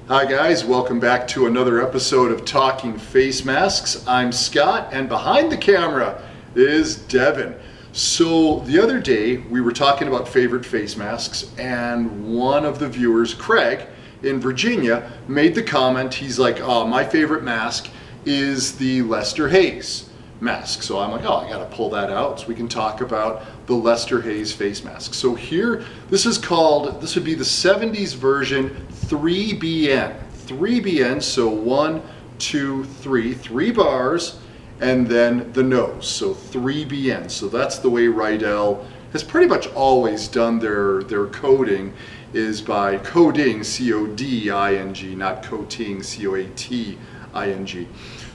Hi guys, welcome back to another episode of Talking Face Masks. I'm Scott, and behind the camera is Devin. So the other day we were talking about favorite face masks, and one of the viewers, Craig in Virginia, made the comment. He's like, oh, my favorite mask is the Lester Hayes mask. So I'm like, oh, I gotta pull that out so we can talk about the Lester Hayes face mask. So here, this would be the 70s version 3BN. 3BN, so 1, 2, 3, 3 bars, and then the nose, so 3BN. So that's the way Riddell has pretty much always done their coding, is by coding, C-O-D-I-N-G, not coating, C-O-A-T-I-N-G.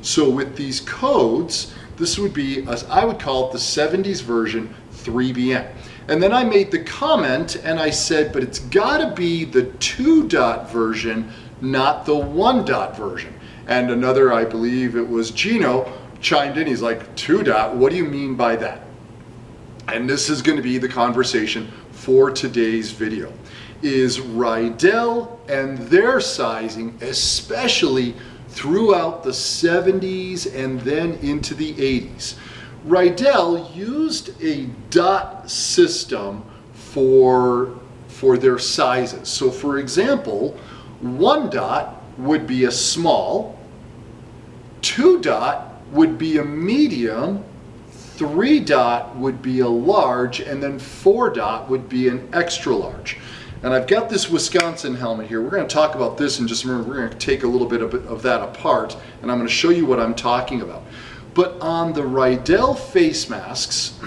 So with these codes, this would be, I would call it the 70s version 3BN. And then I made the comment and I said, but it's gotta be the 2-dot version, not the 1-dot version. And another, I believe it was Gino, chimed in. He's like, 2-dot, what do you mean by that? And this is gonna be the conversation for today's video. Is Riddell and their sizing, especially throughout the 70s and then into the 80s. Riddell used a dot system for their sizes. So for example, 1-dot would be a small, 2-dot would be a medium, 3-dot would be a large, and then 4-dot would be an extra large. And I've got this Wisconsin helmet here. We're going to talk about this in just a minute. We're going to take a little bit of that apart, and I'm going to show you what I'm talking about. But on the Riddell face masks,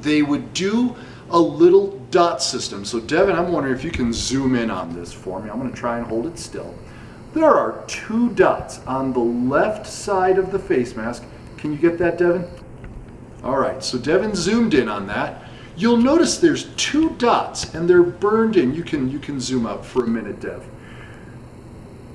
they would do a little dot system. So Devin, I'm wondering if you can zoom in on this for me. I'm going to try and hold it still. There are 2 dots on the left side of the face mask. Can you get that, Devin? All right, so Devin zoomed in on that. You'll notice there's 2 dots and they're burned in. You can zoom out for a minute, Dev.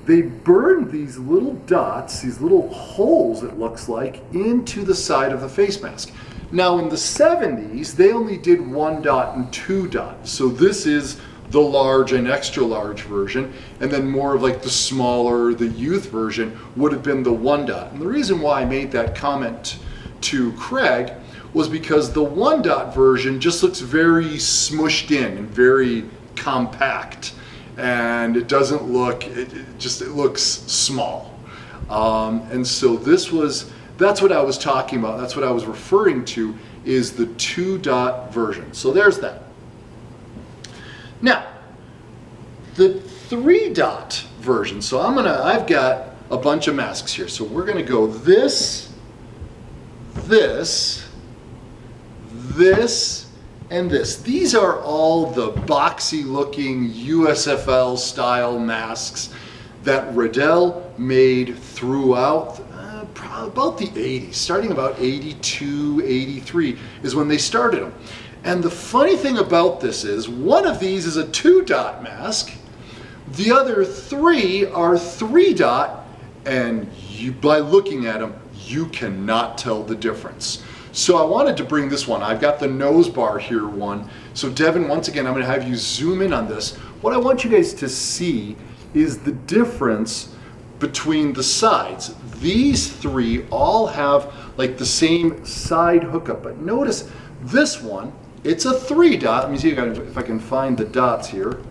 They burned these little dots, these little holes it looks like, into the side of the face mask. Now in the 70s, they only did 1-dot and 2-dot. So this is the large and extra large version, and then more of like the smaller, the youth version would have been the 1-dot. And the reason why I made that comment to Craig was because the 1-dot version just looks very smushed in and very compact, and it doesn't look, it looks small. And so that's what I was talking about, that's what I was referring to, is the 2-dot version. So there's that. Now, the 3-dot version, so I've got a bunch of masks here, so we're gonna go this, and this. These are all the boxy looking USFL style masks that Riddell made throughout about the 80s, starting about 82, 83 is when they started them. And the funny thing about this is one of these is a 2-dot mask, the other 3 are 3-dot, and by looking at them, you cannot tell the difference. So I wanted to bring this one. I've got the nose bar here one. So Devin, once again, I'm going to have you zoom in on this. What I want you guys to see is the difference between the sides. These 3 all have like the same side hookup, but notice this one, it's a 3-dot. Let me see if I can find the dots here.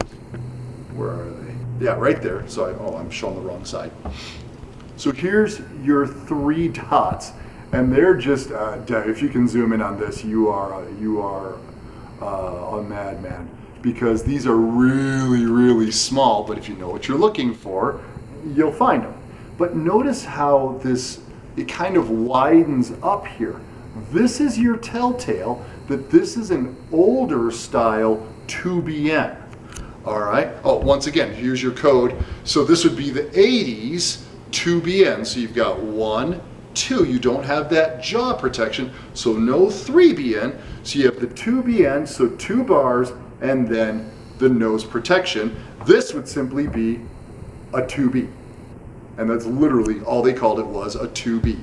Where are they? Yeah, right there. So I'm showing the wrong side. So here's your 3 dots. And they're just, if you can zoom in on this, you are a madman, because these are really, really small, but if you know what you're looking for, you'll find them. But notice how it kind of widens up here. This is your telltale that this is an older style 2BN. All right, once again, here's your code. So this would be the 80s 2BN, so you've got 1, 2, you don't have that jaw protection, so no 3BN, so you have the 2BN, so 2 bars, and then the nose protection. This would simply be a 2B, and that's literally all they called it, was a 2B.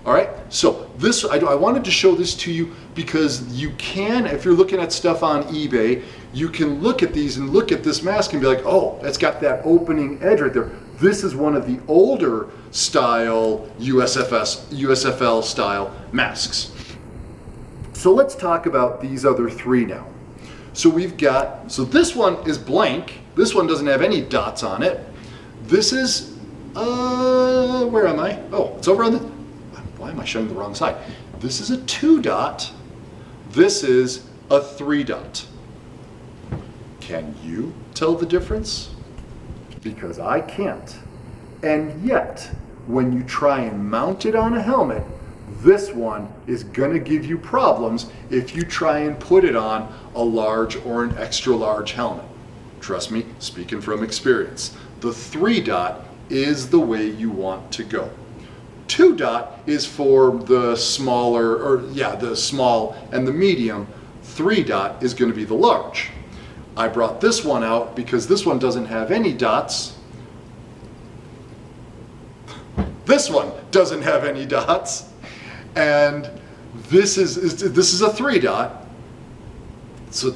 All right, so I wanted to show this to you because you can, if you're looking at stuff on eBay, you can look at these and look at this mask and be like, oh, it's got that opening edge right there. This is one of the older style USFL style masks. So let's talk about these other three now. So so this one is blank. This one doesn't have any dots on it. This is, where am I? Oh, it's over on the, why am I showing the wrong side? This is a 2 dot. This is a 3 dot. Can you tell the difference? Because I can't. And yet, when you try and mount it on a helmet, this one is going to give you problems if you try and put it on a large or an extra large helmet. Trust me, speaking from experience. The 3 dot is the way you want to go. 2 dot is for the smaller, the small and the medium. 3 dot is going to be the large. I brought this one out because this one doesn't have any dots. This one doesn't have any dots. And this is a 3 dot. So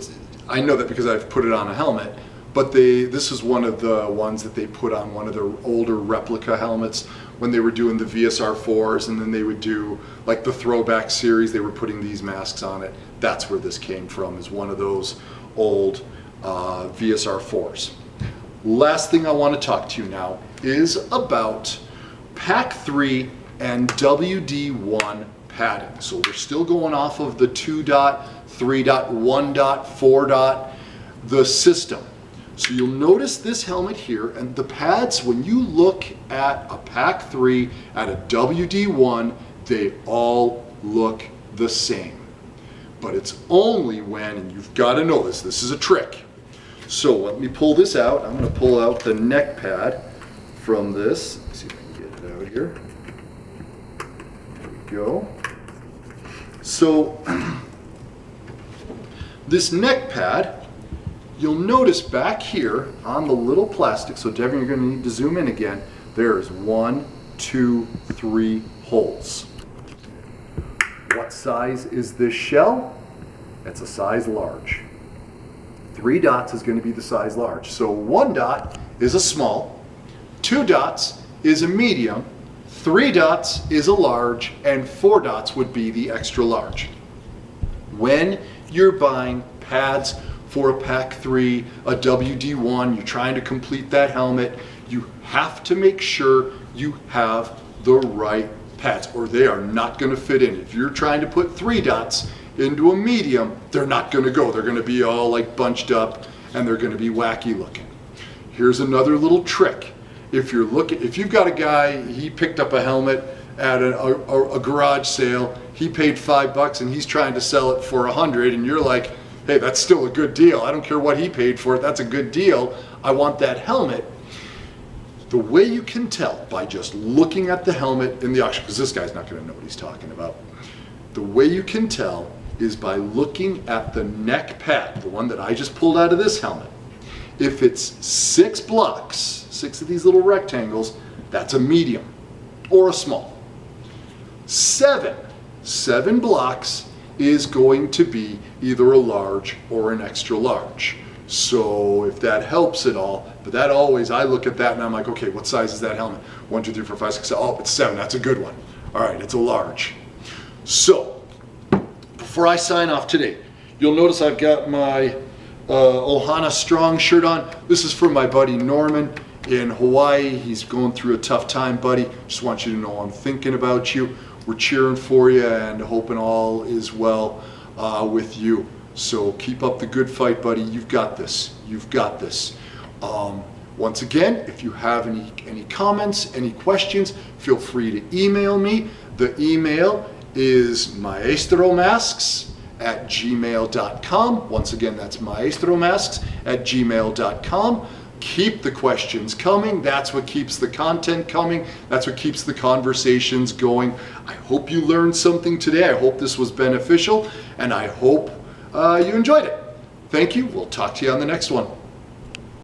I know that because I've put it on a helmet, but this is one of the ones that they put on one of their older replica helmets when they were doing the VSR 4s, and then they would do like the throwback series, they were putting these masks on it. That's where this came from, is one of those old VSR 4s. Last thing I want to talk to you now is about Pack 3 and WD1 padding. So we're still going off of the 2 dot, 3 dot, 1 dot, 4 dot, the system. So you'll notice this helmet here, and the pads, when you look at a Pack 3, at a WD1, they all look the same. But it's only when, and you've got to know this is a trick. So let me pull this out. I'm going to pull out the neck pad from this. Let's see if I can get it out here. There we go. So this neck pad, you'll notice back here on the little plastic, so Devin, you're going to need to zoom in again, there's 1, 2, 3 holes. What size is this shell? It's a size large. 3 dots is going to be the size large. So 1 dot is a small, 2 dots is a medium, 3 dots is a large, and 4 dots would be the extra large. When you're buying pads for a Pack 3, a WD1, you're trying to complete that helmet, you have to make sure you have the right pads, or they are not going to fit in. If you're trying to put 3 dots into a medium, they're not going to go. They're going to be all like bunched up, and they're going to be wacky looking. Here's another little trick. If you've got a guy, he picked up a helmet at a garage sale, he paid $5 and he's trying to sell it for $100, and you're like, hey, that's still a good deal. I don't care what he paid for it. That's a good deal. I want that helmet. The way you can tell by just looking at the helmet in the auction, because this guy's not going to know what he's talking about. The way you can tell is by looking at the neck pad, the one that I just pulled out of this helmet. If it's 6 blocks, 6 of these little rectangles, that's a medium or a small. 7 blocks is going to be either a large or an extra large. So if that helps at all, but that always, I look at that and I'm like, okay, what size is that helmet? 1, 2, 3, 4, 5, 6, 7. Oh, it's 7, that's a good one. All right, it's a large. So before I sign off today, you'll notice I've got my Ohana Strong shirt on. This is from my buddy Norman in Hawaii. He's going through a tough time, buddy. Just want you to know I'm thinking about you. We're cheering for you and hoping all is well with you. So keep up the good fight, buddy. You've got this. You've got this. Once again, if you have any comments, any questions, feel free to email me. The email is maestromasks@gmail.com. Once again, that's maestromasks@gmail.com. Keep the questions coming. That's what keeps the content coming. That's what keeps the conversations going. I hope you learned something today. I hope this was beneficial, and I hope you enjoyed it. Thank you. We'll talk to you on the next one.